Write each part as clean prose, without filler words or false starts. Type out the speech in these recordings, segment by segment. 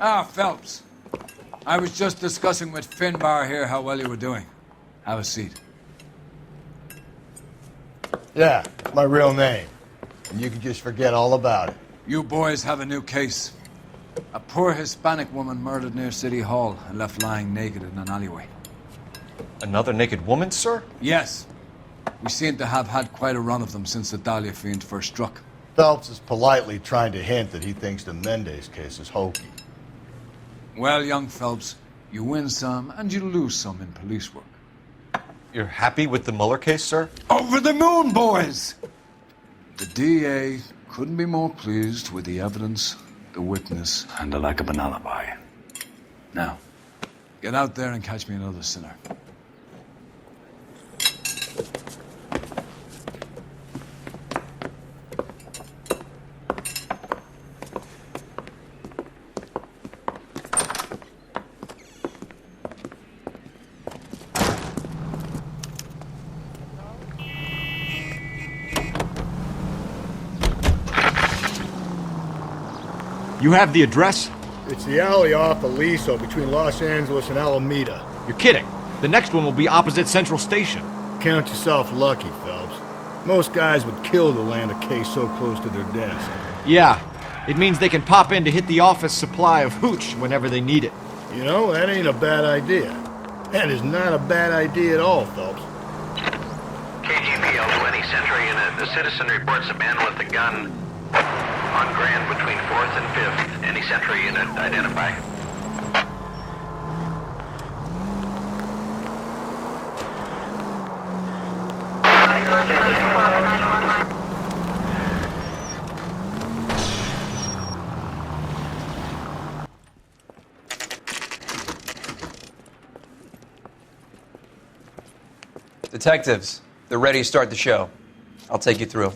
Ah, Phelps. I was just discussing with Finbar here how well you were doing. Have a seat. Yeah, my real name. And you can just forget all about it. You boys have a new case. A poor Hispanic woman murdered near City Hall and left lying naked in an alleyway. Another naked woman, sir? Yes. We seem to have had quite a run of them since the Dahlia fiend first struck. Phelps is politely trying to hint that he thinks the Mendez case is hokey. Well, young Phelps, you win some and you lose some in police work. You're happy with the Mueller case, sir? Over the moon, boys! The DA couldn't be more pleased with the evidence, the witness, and the lack of an alibi. Now, get out there and catch me another sinner. You have the address? It's the alley off Aliso between Los Angeles and Alameda. You're kidding. The next one will be opposite Central Station. Count yourself lucky, Phelps. Most guys would kill to land a case so close to their desk. Yeah, it means they can pop in to hit the office supply of hooch whenever they need it. You know, that ain't a bad idea. That is not a bad idea at all, Phelps. KGPL 20 Century Unit. The citizen reports a man with a gun on Grand between 4th and 5th. Any Century Unit identify. Detectives, they're ready to start the show. I'll take you through.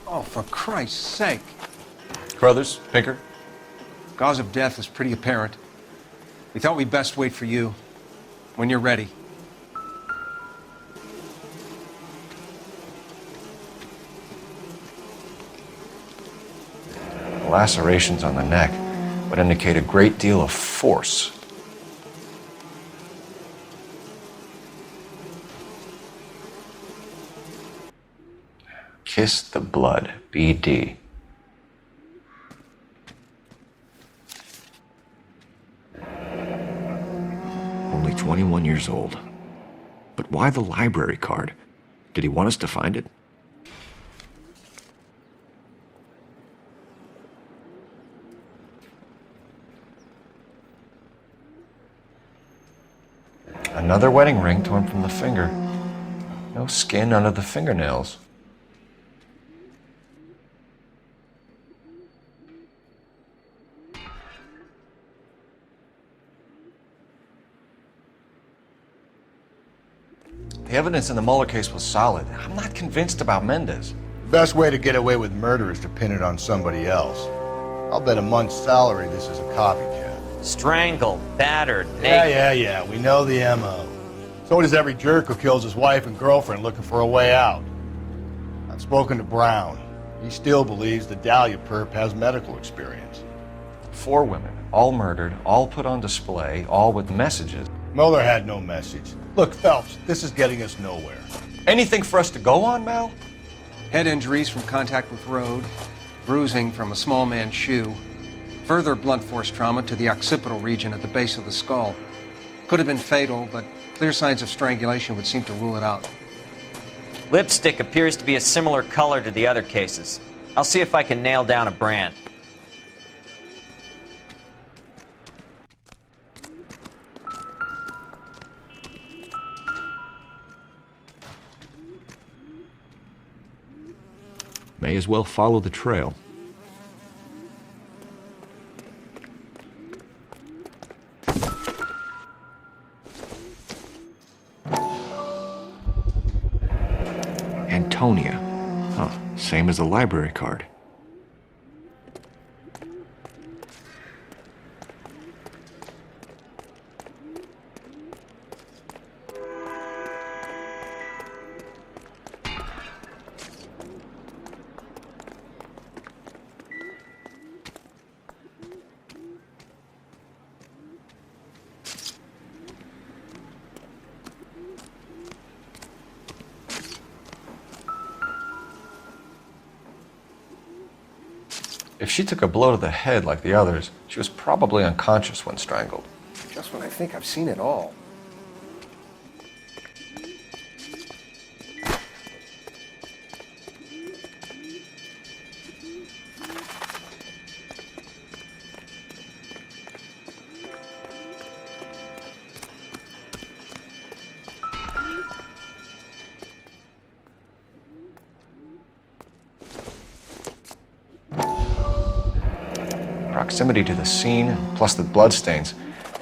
Oh, for Christ's sake. Carruthers, Pinker? Cause of death is pretty apparent. We thought we'd best wait for you. When you're ready. Lacerations on the neck would indicate a great deal of force. Kiss the blood, BD. Only 21 years old. But why the library card? Did he want us to find it? Another wedding ring torn from the finger. No skin under the fingernails. The evidence in the Mueller case was solid. I'm not convinced about Mendez. The best way to get away with murder is to pin it on somebody else. I'll bet a month's salary this is a copycat. Strangled, battered, naked. Yeah. We know the M.O. So does every jerk who kills his wife and girlfriend looking for a way out. I've spoken to Brown. He still believes the Dahlia perp has medical experience. 4 women, all murdered, all put on display, all with messages. Mueller had no message. Look, Phelps, this is getting us nowhere. Anything for us to go on, Mal? Head injuries from contact with road, bruising from a small man's shoe, further blunt force trauma to the occipital region at the base of the skull. Could have been fatal, but clear signs of strangulation would seem to rule it out. Lipstick appears to be a similar color to the other cases. I'll see if I can nail down a brand. May as well follow the trail. Antonia. Huh, same as the library card. If she took a blow to the head like the others, she was probably unconscious when strangled. Just when I think I've seen it all. Proximity to the scene, plus the bloodstains.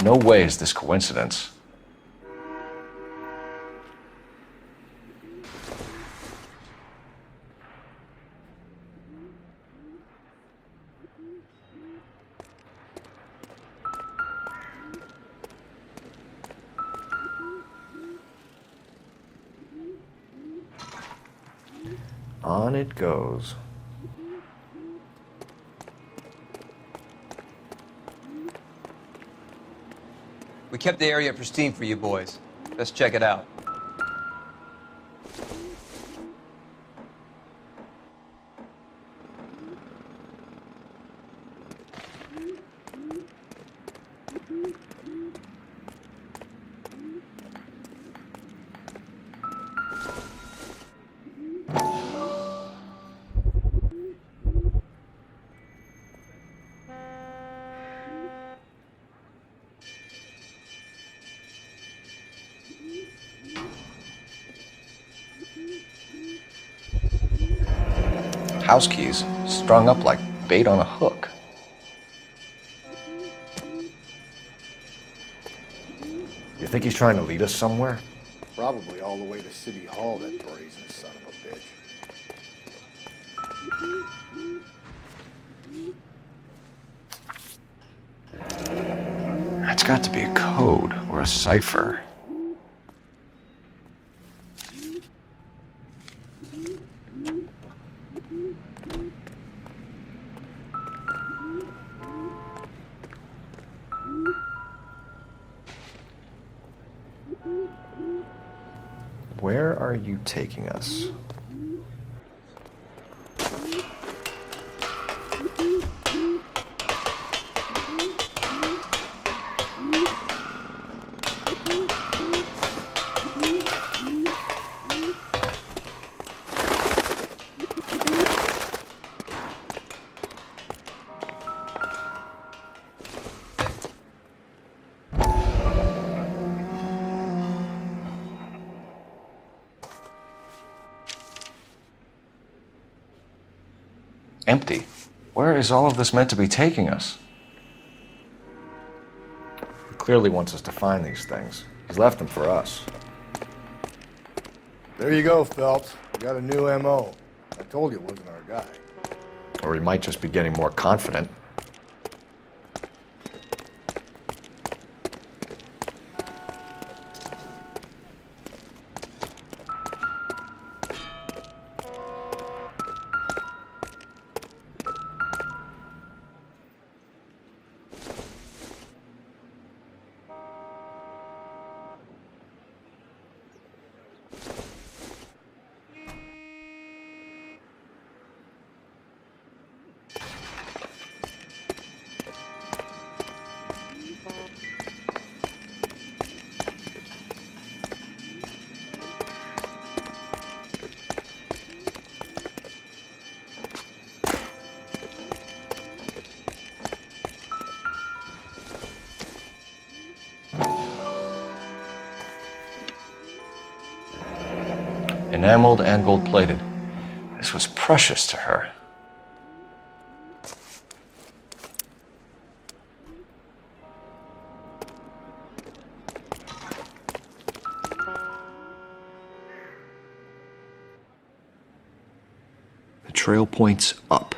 No way is this coincidence. On it goes. We kept the area pristine for you boys. Let's check it out. House keys strung up like bait on a hook. You think he's trying to lead us somewhere? Probably all the way to City Hall, that brazen son of a bitch. That's got to be a code or a cipher. Where are you taking us? Empty. Where is all of this meant to be taking us? He clearly wants us to find these things. He's left them for us. There you go, Phelps. You got a new M.O. I told you it wasn't our guy. Or he might just be getting more confident. Enameled and gold-plated. This was precious to her. The trail points up.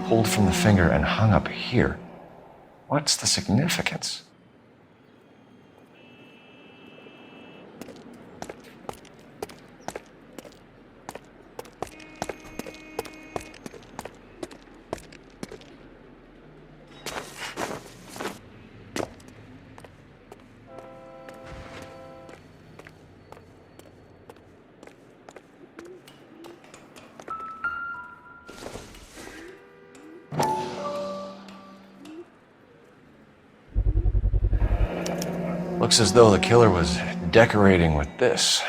Pulled from the finger and hung up here. What's the significance? Looks as though the killer was decorating with this.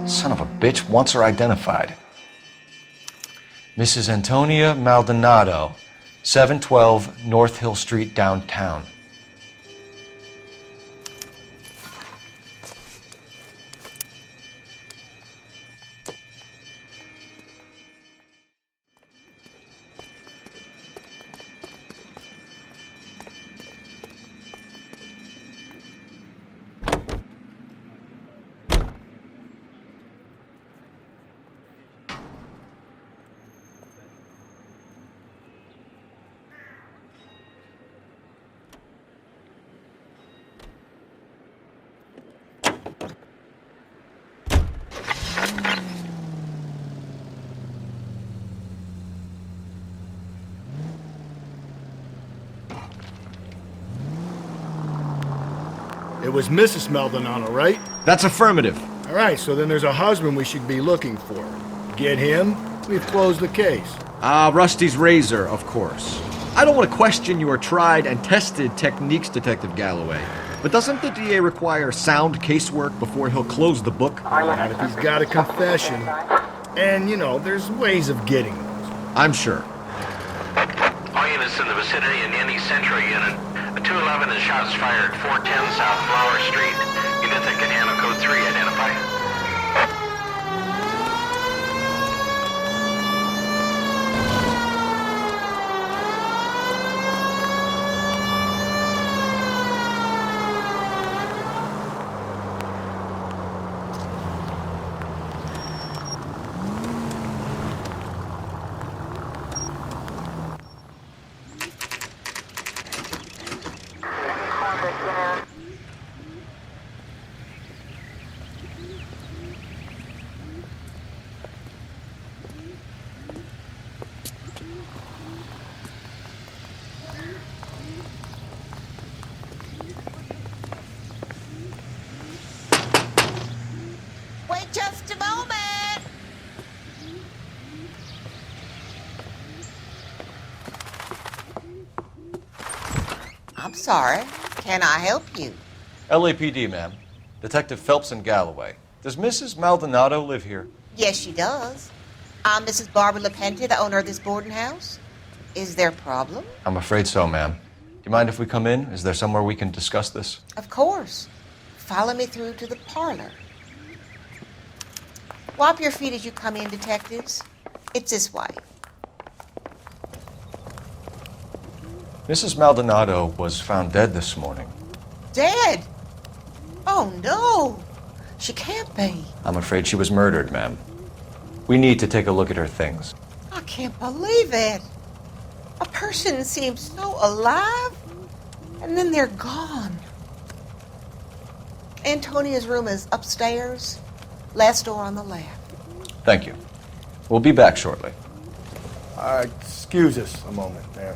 Son of a bitch wants her identified. Mrs. Antonia Maldonado, 712 North Hill Street, downtown. It was Mrs. Maldonado, right? That's affirmative. All right, so then there's a husband we should be looking for. Get him, we've closed the case. Rusty's razor, of course. I don't want to question your tried and tested techniques, Detective Galloway. But doesn't the DA require sound casework before he'll close the book? Not if he's got a confession. And, you know, there's ways of getting those. I'm sure. All units in the vicinity in any Central unit. A 211 is shots fired, 410 South Flower Street. Units that can handle code 3 identify. Wait just a moment. I'm sorry. Can I help you? LAPD, ma'am. Detective Phelps and Galloway. Does Mrs. Maldonado live here? Yes, she does. I'm Mrs. Barbara LaPenta, the owner of this boarding house. Is there a problem? I'm afraid so, ma'am. Do you mind if we come in? Is there somewhere we can discuss this? Of course. Follow me through to the parlor. Wipe your feet as you come in, detectives. It's this way. Mrs. Maldonado was found dead this morning. Dead? Oh, no. She can't be. I'm afraid she was murdered, ma'am. We need to take a look at her things. I can't believe it. A person seems so alive, and then they're gone. Antonia's room is upstairs, last door on the left. Thank you. We'll be back shortly. Excuse us a moment there.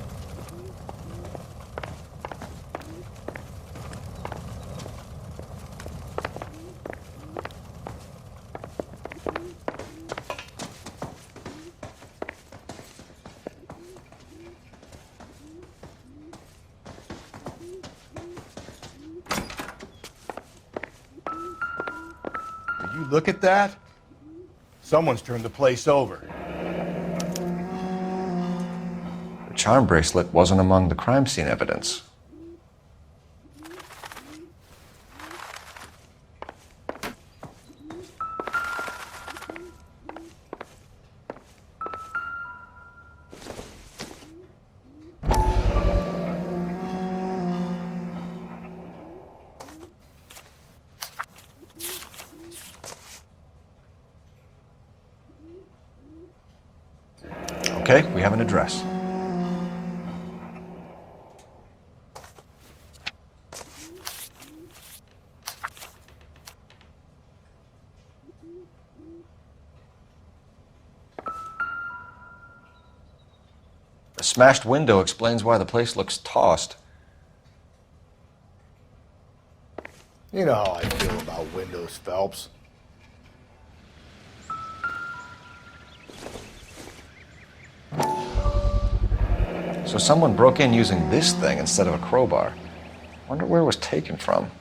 Did you look at that? Someone's turned the place over. The charm bracelet wasn't among the crime scene evidence. Okay, we have an address. The smashed window explains why the place looks tossed. You know how I feel about windows, Phelps. So someone broke in using this thing instead of a crowbar. Wonder where it was taken from.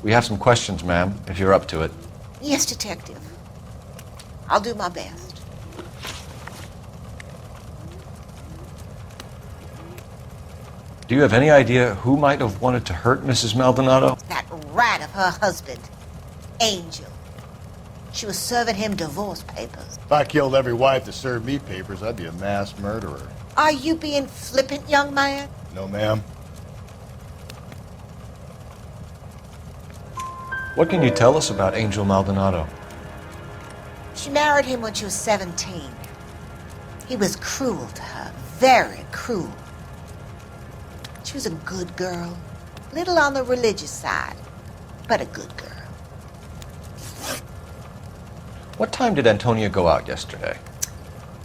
We have some questions, ma'am, if you're up to it. Yes, Detective. I'll do my best. Do you have any idea who might have wanted to hurt Mrs. Maldonado? That rat of her husband, Angel. She was serving him divorce papers. If I killed every wife that served me papers, I'd be a mass murderer. Are you being flippant, young man? No, ma'am. What can you tell us about Angel Maldonado? She married him when she was 17. He was cruel to her, very cruel. She was a good girl, little on the religious side, but a good girl. What time did Antonia go out yesterday?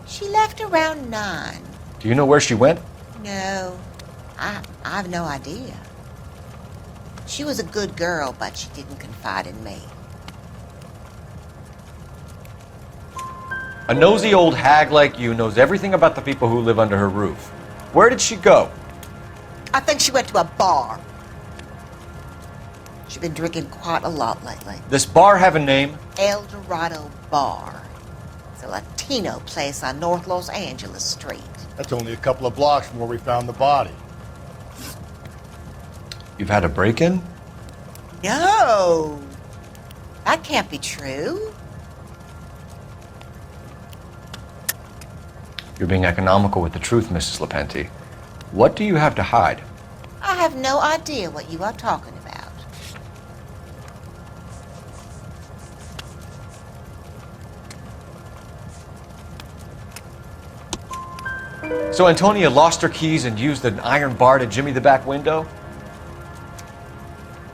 She left around 9. Do you know where she went? No, I have no idea. She was a good girl, but she didn't confide in me. A nosy old hag like you knows everything about the people who live under her roof. Where did she go? I think she went to a bar. She's been drinking quite a lot lately. This bar have a name? El Dorado Bar. It's a Latino place on North Los Angeles Street. That's only a couple of blocks from where we found the body. You've had a break-in? No! That can't be true. You're being economical with the truth, Mrs. Lepenti. What do you have to hide? I have no idea what you are talking about. So Antonia lost her keys and used an iron bar to jimmy the back window?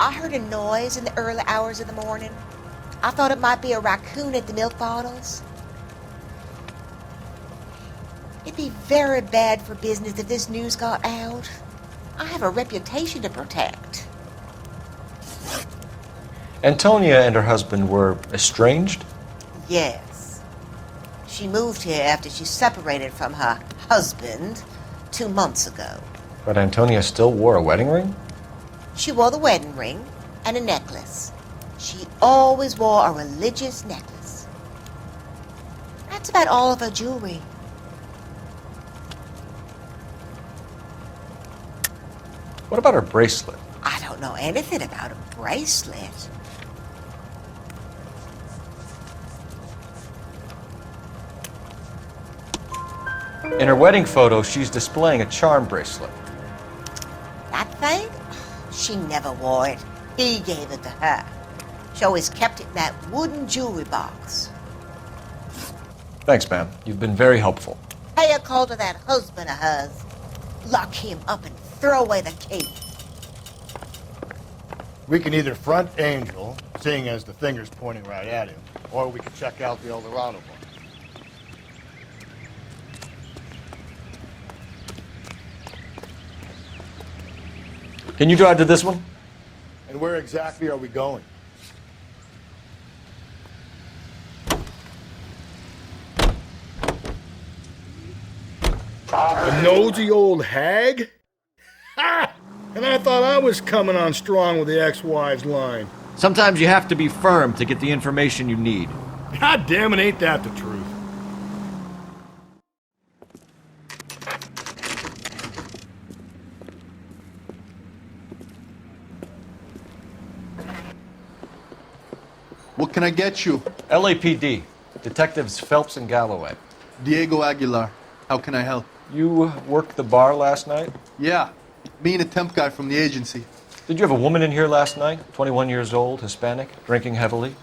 I heard a noise in the early hours of the morning. I thought it might be a raccoon at the milk bottles. It'd be very bad for business if this news got out. I have a reputation to protect. Antonia and her husband were estranged? Yes. She moved here after she separated from her husband 2 months ago. But Antonia still wore a wedding ring? She wore the wedding ring and a necklace. She always wore a religious necklace. That's about all of her jewelry. What about her bracelet? I don't know anything about a bracelet. In her wedding photo, she's displaying a charm bracelet. That thing? She never wore it. He gave it to her. She always kept it in that wooden jewelry box. Thanks, ma'am. You've been very helpful. Pay a call to that husband of hers. Lock him up and throw away the key. We can either front Angel, seeing as the finger's pointing right at him, or we can check out the El Dorado one. Can you drive to this one? And where exactly are we going? A nosy old hag? Ha! And I thought I was coming on strong with the ex-wives line. Sometimes you have to be firm to get the information you need. God damn it, ain't that the truth? What can I get you? LAPD. Detectives Phelps and Galloway. Diego Aguilar. How can I help? You worked the bar last night? Yeah. Me and a temp guy from the agency. Did you have a woman in here last night? 21 years old, Hispanic, drinking heavily?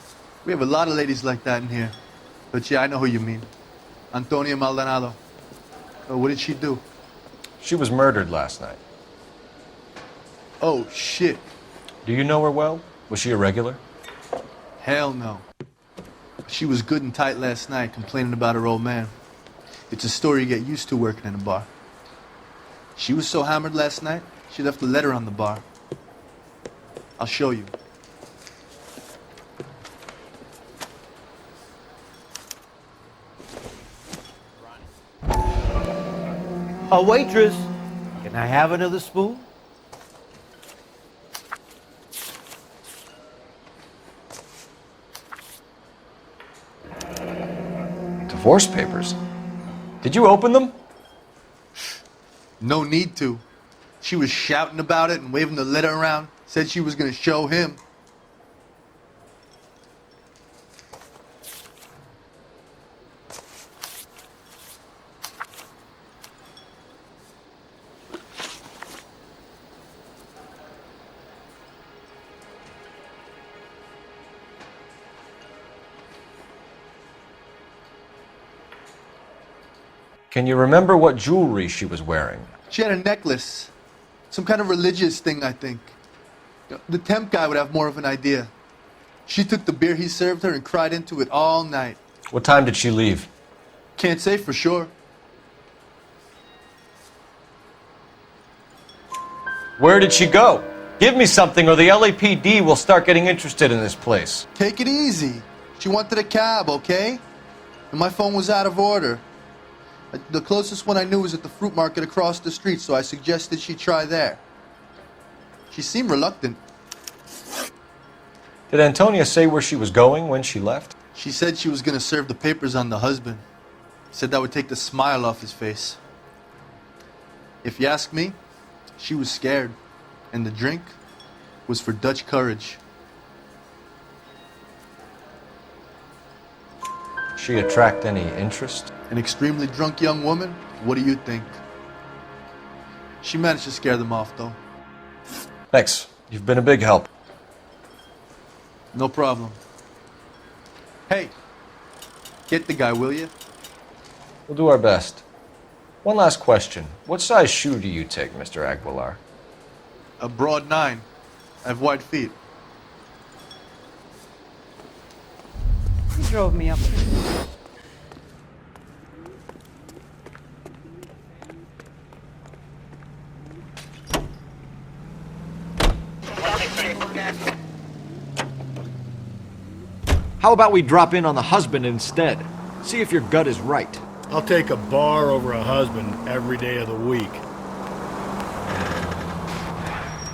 We have a lot of ladies like that in here. But yeah, I know who you mean. Antonia Maldonado. What did she do? She was murdered last night. Oh, shit. Do you know her well? Was she a regular? Hell no. She was good and tight last night, complaining about her old man. It's a story you get used to working in a bar. She was so hammered last night, she left a letter on the bar. I'll show you. A waitress, can I have another spoon? Divorce papers. Did you open them? No need to. She was shouting about it and waving the letter around. Said she was going to show him. Can you remember what jewelry she was wearing? She had a necklace. Some kind of religious thing, I think. The temp guy would have more of an idea. She took the beer he served her and cried into it all night. What time did she leave? Can't say for sure. Where did she go? Give me something or the LAPD will start getting interested in this place. Take it easy. She wanted a cab, okay? And my phone was out of order. The closest one I knew was at the fruit market across the street, so I suggested she try there. She seemed reluctant. Did Antonia say where she was going when she left? She said she was going to serve the papers on the husband. Said that would take the smile off his face. If you ask me, she was scared. And the drink was for Dutch courage. She attract any interest? An extremely drunk young woman? What do you think? She managed to scare them off, though. Thanks. You've been a big help. No problem. Hey, get the guy, will you? We'll do our best. One last question. What size shoe do you take, Mr. Aguilar? A broad 9. I have wide feet. You drove me up here. How about we drop in on the husband instead? See if your gut is right. I'll take a bar over a husband every day of the week.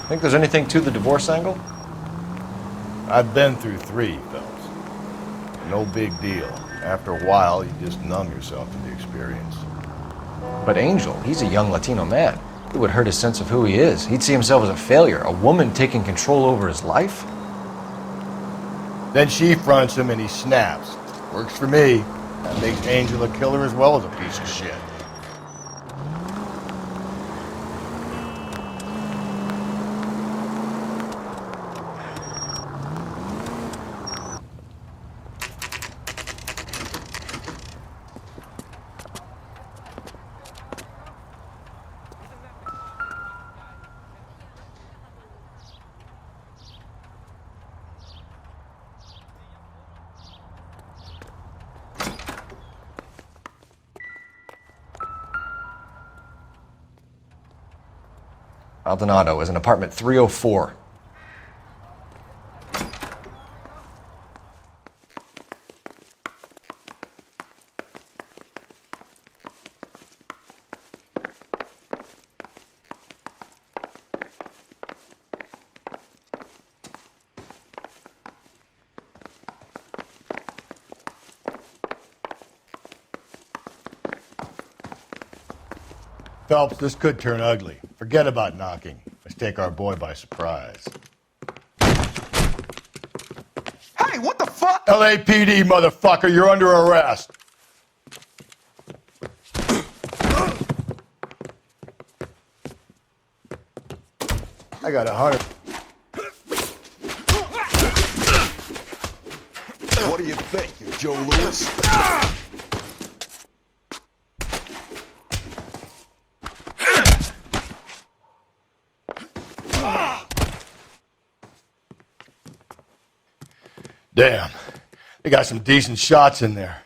Think there's anything to the divorce angle? I've been through 3, Phelps. No big deal. After a while, you just numb yourself to the experience. But Angel, he's a young Latino man. It would hurt his sense of who he is. He'd see himself as a failure, a woman taking control over his life. Then she fronts him and he snaps. Works for me. That makes Angel a killer as well as a piece of shit. Maldonado is in apartment 304. Phelps, this could turn ugly. Forget about knocking. Let's take our boy by surprise. Hey! Hey, what the fuck? LAPD, motherfucker, you're under arrest. I got 100. What do you think, you Joe Louis? Damn, they got some decent shots in there.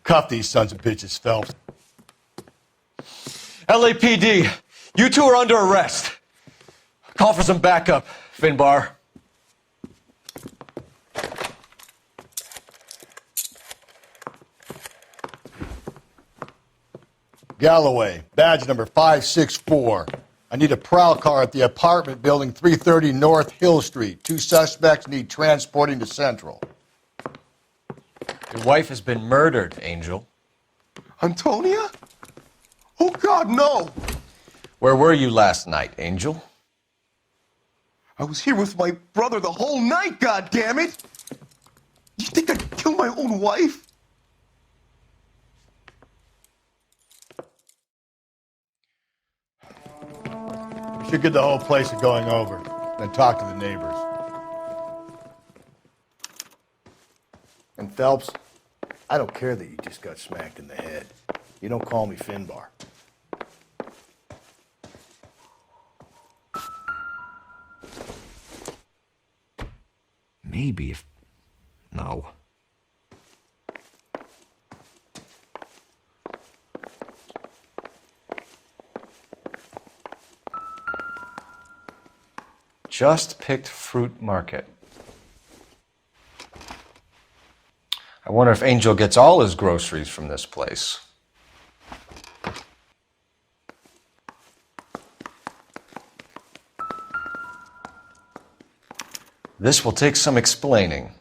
Cuff these sons of bitches, Phelps. LAPD, you two are under arrest. Call for some backup, Finbar. Galloway, badge number 564. I need a prowl car at the apartment building 330 North Hill Street. 2 suspects need transporting to Central. Your wife has been murdered, Angel. Antonia? Oh, God, no! Where were you last night, Angel? I was here with my brother the whole night, goddammit! You think I'd kill my own wife? We should get the whole place a going over, then talk to the neighbors. And Phelps, I don't care that you just got smacked in the head. You don't call me Finbar. Maybe if... No. Just picked fruit market. I wonder if Angel gets all his groceries from this place. This will take some explaining.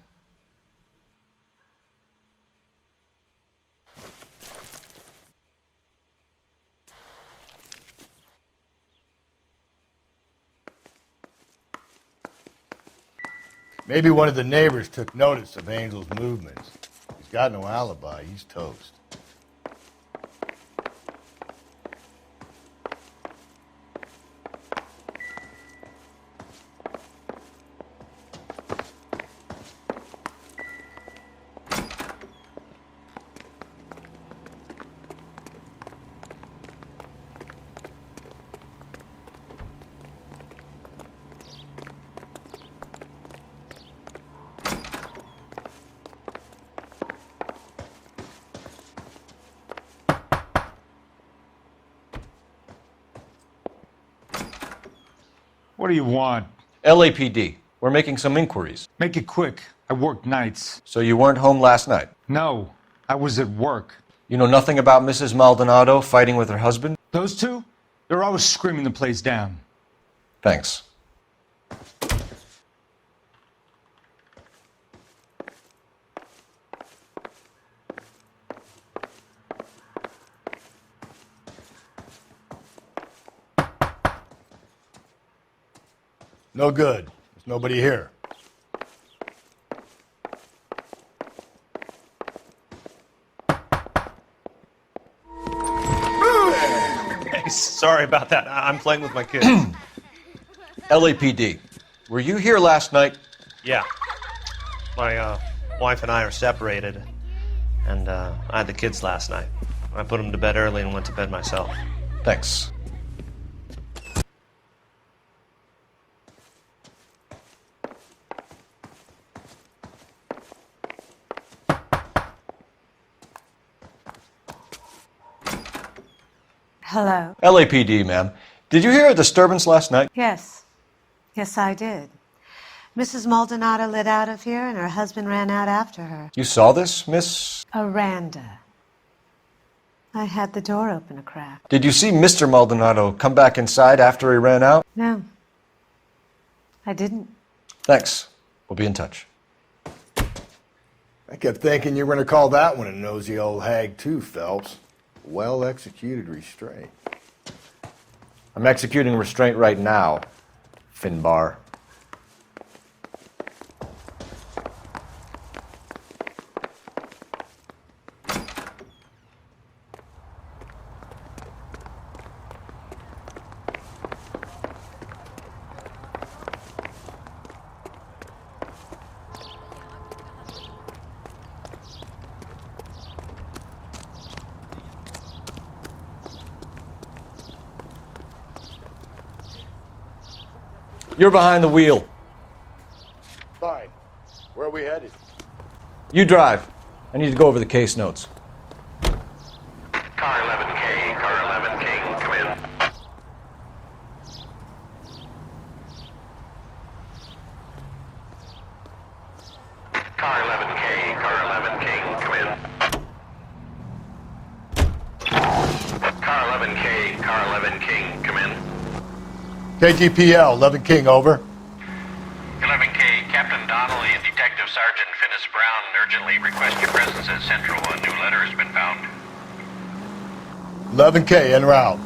Maybe one of the neighbors took notice of Angel's movements. He's got no alibi. He's toast. What do you want? LAPD, we're making some inquiries. Make it quick. I work nights. So you weren't home last night? No, I was at work. You know nothing about Mrs. Maldonado fighting with her husband? Those two? They're always screaming the place down. Thanks. No good. There's nobody here. Hey, sorry about that. I'm playing with my kids. LAPD, were you here last night? Yeah. My wife and I are separated, and I had the kids last night. I put them to bed early and went to bed myself. Thanks. Hello. LAPD, ma'am. Did you hear a disturbance last night? Yes. Yes, I did. Mrs. Maldonado lit out of here, and her husband ran out after her. You saw this, Miss? Aranda. I had the door open a crack. Did you see Mr. Maldonado come back inside after he ran out? No. I didn't. Thanks. We'll be in touch. I kept thinking you were going to call that one a nosy old hag too, Phelps. Well-executed restraint. I'm executing restraint right now, Finbar. You're behind the wheel. Fine. Where are we headed? You drive. I need to go over the case notes. Car 11K, car 11 King, come in. Car 11K, car 11 King, come in. Car 11K, car 11 King, come in. KGPL, 11 King, over. 11K, Captain Donnelly and Detective Sergeant Finis Brown urgently request your presence at Central. A new letter has been found. 11K, en route.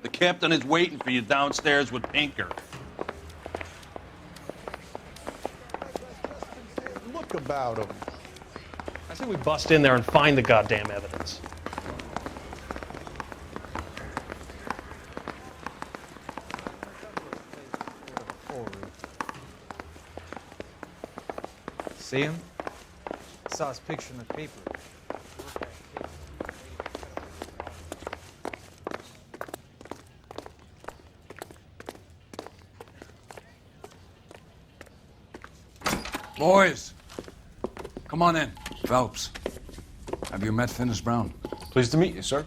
The captain is waiting for you downstairs with Pinker. Look about him. I say we bust in there and find the goddamn evidence. See him? Saw his picture in the paper. Boys, come on in. Phelps, have you met Finis Brown? Pleased to meet you, sir.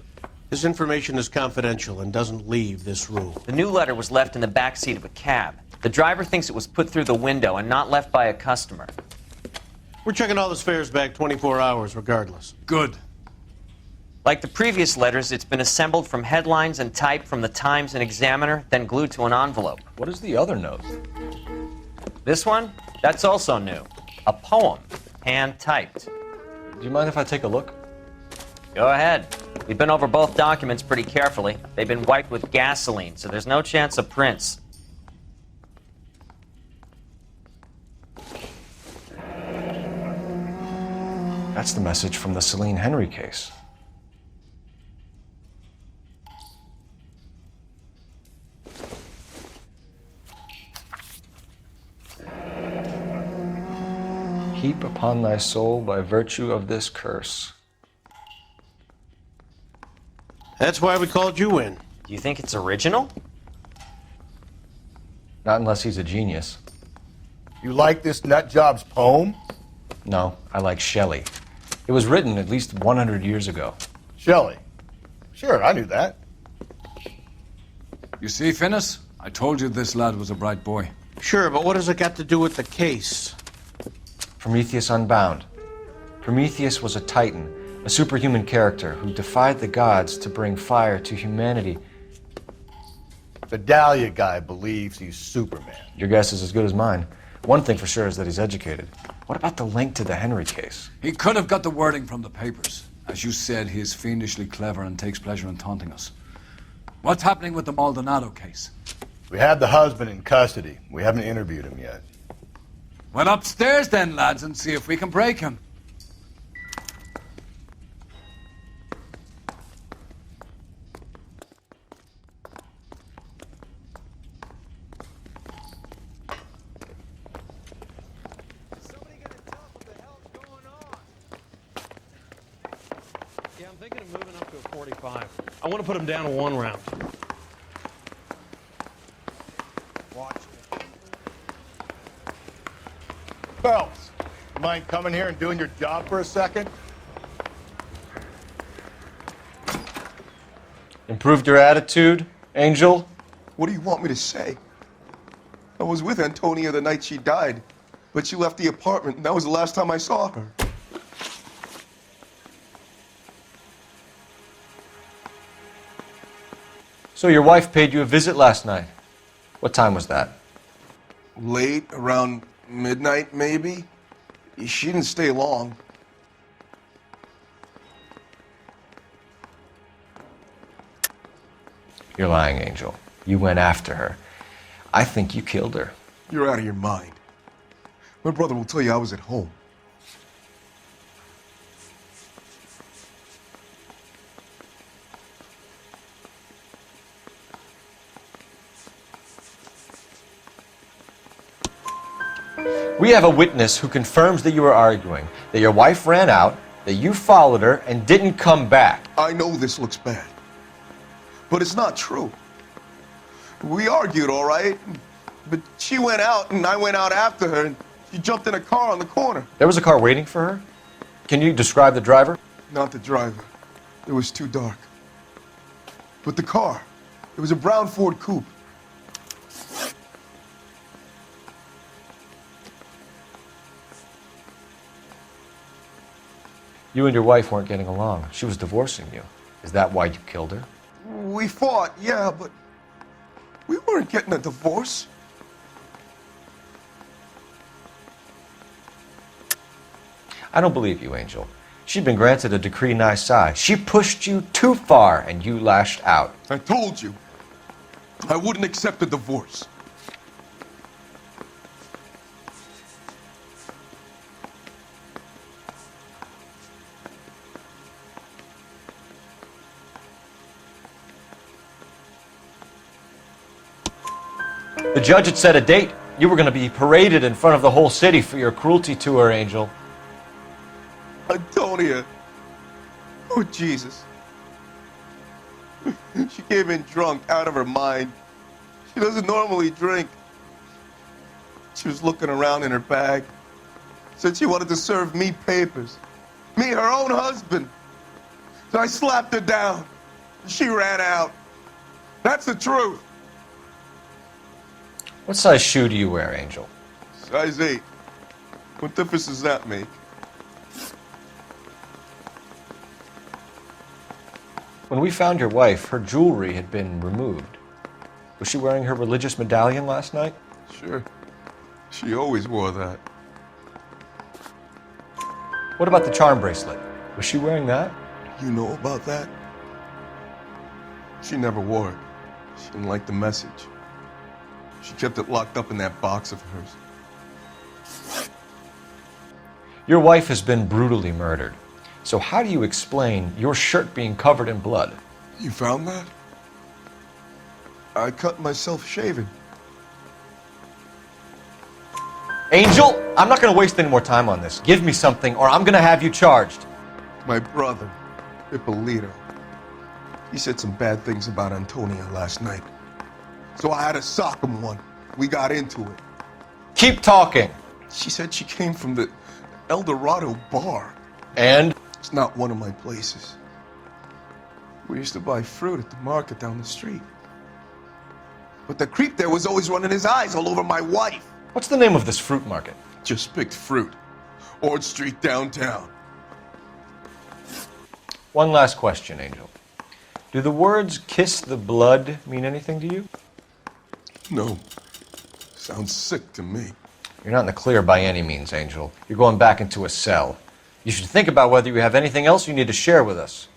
This information is confidential and doesn't leave this room. The new letter was left in the back seat of a cab. The driver thinks it was put through the window and not left by a customer. We're checking all the fares back 24 hours regardless. Good. Like the previous letters, it's been assembled from headlines and typed from the Times and Examiner, then glued to an envelope. What is the other note? This one? That's also new. A poem, hand-typed. Do you mind if I take a look? Go ahead. We've been over both documents pretty carefully. They've been wiped with gasoline, so there's no chance of prints. That's the message from the Celine Henry case. Heap upon thy soul by virtue of this curse. That's why we called you in. Do you think it's original? Not unless he's a genius. You like this nutjob's poem? No, I like Shelley. It was written at least 100 years ago. Shelley. Sure, I knew that. You see, Finis? I told you this lad was a bright boy. Sure, but what has it got to do with the case? Prometheus Unbound. Prometheus was a titan, a superhuman character who defied the gods to bring fire to humanity. The Dahlia guy believes he's Superman. Your guess is as good as mine. One thing for sure is that he's educated. What about the link to the Henry case? He could have got the wording from the papers. As you said, he is fiendishly clever and takes pleasure in taunting us. What's happening with the Maldonado case? We have the husband in custody. We haven't interviewed him yet. Well, upstairs then, lads, and see if we can break him. Yeah, I'm thinking of moving up to a 45. I want to put him down to one round. Watch it. Phelps, you mind coming here and doing your job for a second? Improved your attitude, Angel? What do you want me to say? I was with Antonia the night she died, but she left the apartment, and that was the last time I saw her. So your wife paid you a visit last night. What time was that? Late, around midnight, maybe? She didn't stay long. You're lying, Angel. You went after her. I think you killed her. You're out of your mind. My brother will tell you I was at home. We have a witness who confirms that you were arguing, that your wife ran out, that you followed her, and didn't come back. I know this looks bad, but it's not true. We argued, all right, but she went out and I went out after her and she jumped in a car on the corner. There was a car waiting for her? Can you describe the driver? Not the driver. It was too dark. But the car, it was a brown Ford coupe. You and your wife weren't getting along. She was divorcing you. Is that why you killed her? We fought, yeah, but we weren't getting a divorce. I don't believe you, Angel. She'd been granted a decree nisi. She pushed you too far, and you lashed out. I told you, I wouldn't accept a divorce. The judge had set a date. You were going to be paraded in front of the whole city for your cruelty to her, Angel. Antonia. Oh, Jesus. She came in drunk, out of her mind. She doesn't normally drink. She was looking around in her bag. Said she wanted to serve me papers. Me, her own husband. So I slapped her down. She ran out. That's the truth. What size shoe do you wear, Angel? Size 8. What difference does that make? When we found your wife, her jewelry had been removed. Was she wearing her religious medallion last night? Sure. She always wore that. What about the charm bracelet? Was she wearing that? You know about that? She never wore it. She didn't like the message. She kept it locked up in that box of hers. Your wife has been brutally murdered. So how do you explain your shirt being covered in blood? You found that? I cut myself shaving. Angel, I'm not going to waste any more time on this. Give me something or I'm going to have you charged. My brother, Ippolito, he said some bad things about Antonia last night. So I had to sock him one. We got into it. Keep talking. She said she came from the El Dorado bar. And? It's not one of my places. We used to buy fruit at the market down the street. But the creep there was always running his eyes all over my wife. What's the name of this fruit market? Just picked fruit. Ord Street downtown. One last question, Angel. Do the words kiss the blood mean anything to you? No. Sounds sick to me. You're not in the clear by any means, Angel. You're going back into a cell. You should think about whether you have anything else you need to share with us.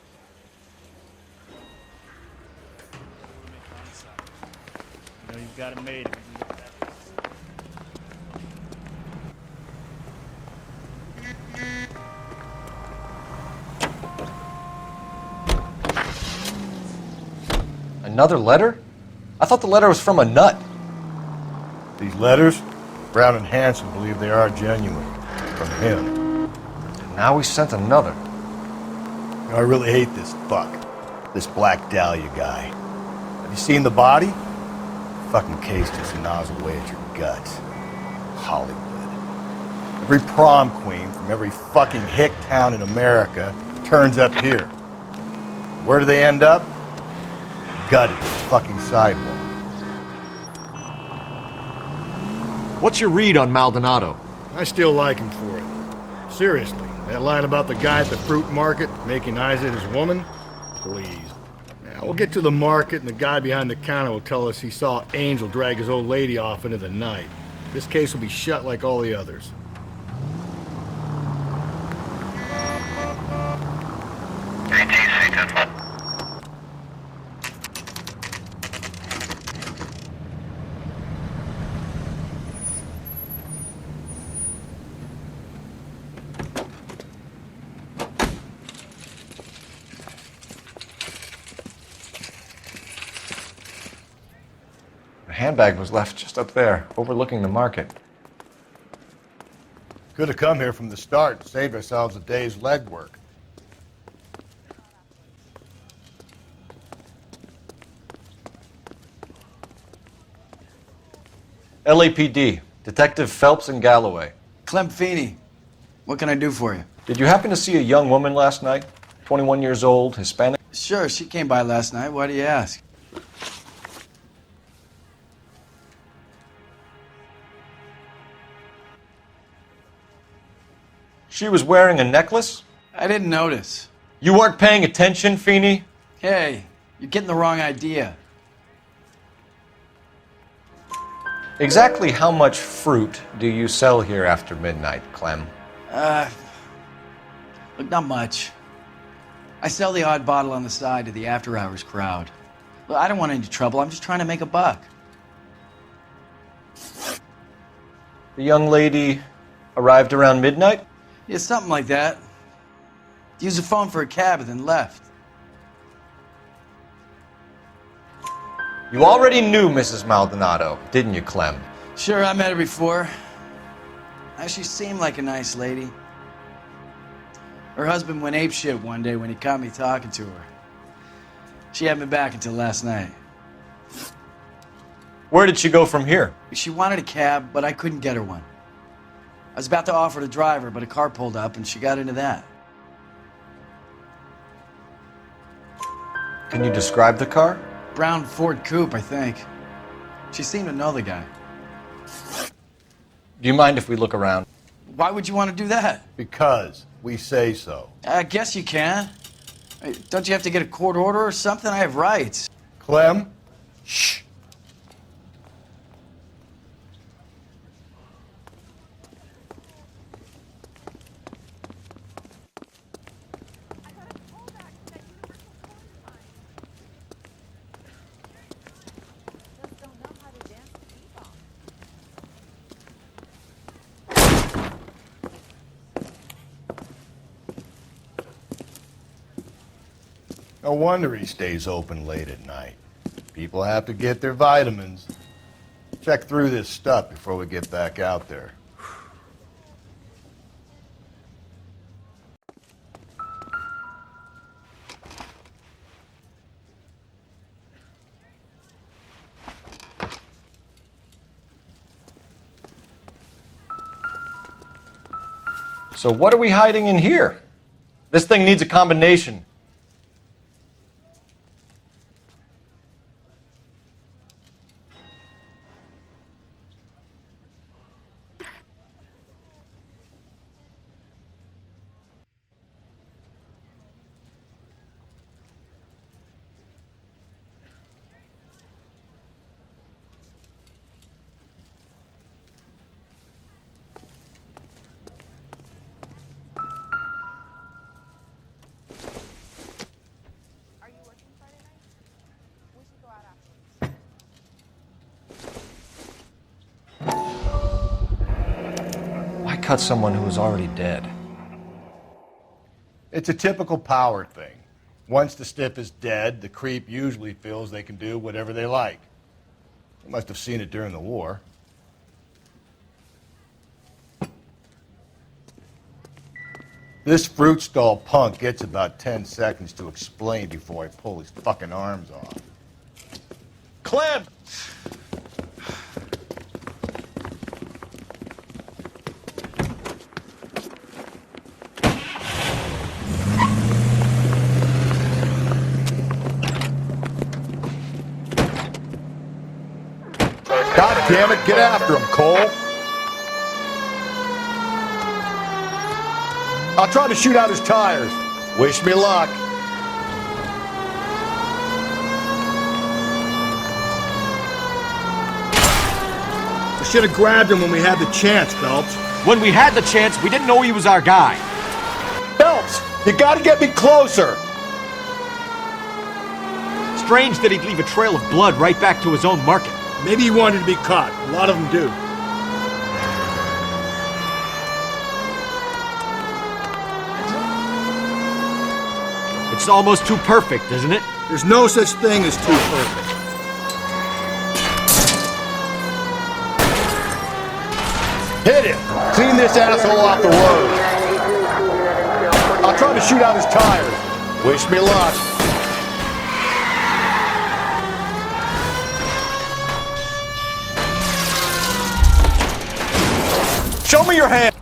You know you've got it made. Another letter? I thought the letter was from a nut. These letters, Brown and Hanson believe they are genuine. From him. Now we sent another. You know, I really hate this fuck. This Black Dahlia guy. Have you seen the body? Fucking case just gnaws away at your guts. Hollywood. Every prom queen from every fucking hick town in America turns up here. Where do they end up? Gutted the fucking sidewalk. What's your read on Maldonado? I still like him for it. Seriously, that line about the guy at the fruit market making eyes at his woman? Please. Now, we'll get to the market and the guy behind the counter will tell us he saw Angel drag his old lady off into the night. This case will be shut like all the others. The handbag was left just up there, overlooking the market. Could have come here from the start and saved ourselves a day's legwork. LAPD, Detective Phelps and Galloway. Clem Feeney, what can I do for you? Did you happen to see a young woman last night? 21 years old, Hispanic? Sure, she came by last night. Why do you ask? She was wearing a necklace? I didn't notice. You weren't paying attention, Feeney? Hey, you're getting the wrong idea. Exactly how much fruit do you sell here after midnight, Clem? Look, not much. I sell the odd bottle on the side to the after-hours crowd. Well, I don't want any trouble. I'm just trying to make a buck. The young lady arrived around midnight? Yeah, something like that. Used the phone for a cab and then left. You already knew Mrs. Maldonado, didn't you, Clem? Sure, I met her before. She seemed like a nice lady. Her husband went apeshit one day when he caught me talking to her. She had me back until last night. Where did she go from here? She wanted a cab, but I couldn't get her one. I was about to offer to drive her, but a car pulled up and she got into that. Can you describe the car? Brown Ford Coupe, I think. She seemed to know the guy. Do you mind if we look around? Why would you want to do that? Because we say so. I guess you can. Hey, don't you have to get a court order or something? I have rights. Clem? Shh. No wonder he stays open late at night. People have to get their vitamins. Check through this stuff before we get back out there. So what are we hiding in here? This thing needs a combination. Why cut someone who was already dead? It's a typical power thing. Once the stiff is dead, the creep usually feels they can do whatever they like. You must have seen it during the war. This fruit stall punk gets about 10 seconds to explain before I pull his fucking arms off. Clem! God damn it, get after him, Cole! I'll try to shoot out his tires. Wish me luck. We should have grabbed him when we had the chance, Phelps. When we had the chance, we didn't know he was our guy. Phelps, you gotta get me closer. Strange that he'd leave a trail of blood right back to his own market. Maybe he wanted to be caught. A lot of them do. It's almost too perfect, isn't it? There's no such thing as too perfect. Hit him! Clean this asshole off the road. I'll try to shoot out his tires. Wish me luck. Show me your hand!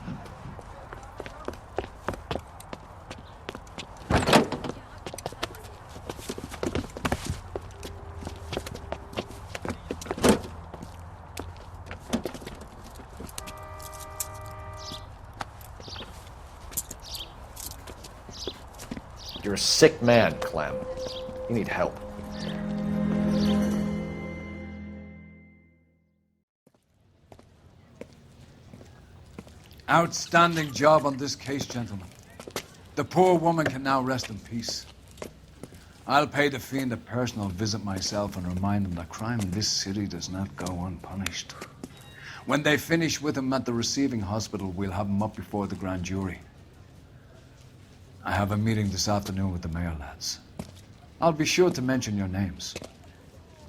You're a sick man, Clem. You need help. Outstanding job on this case, gentlemen. The poor woman can now rest in peace. I'll pay the fiend a personal visit myself and remind him that crime in this city does not go unpunished. When they finish with him at the receiving hospital, we'll have him up before the grand jury. I have a meeting this afternoon with the mayor lads. I'll be sure to mention your names.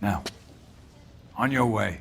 Now, on your way.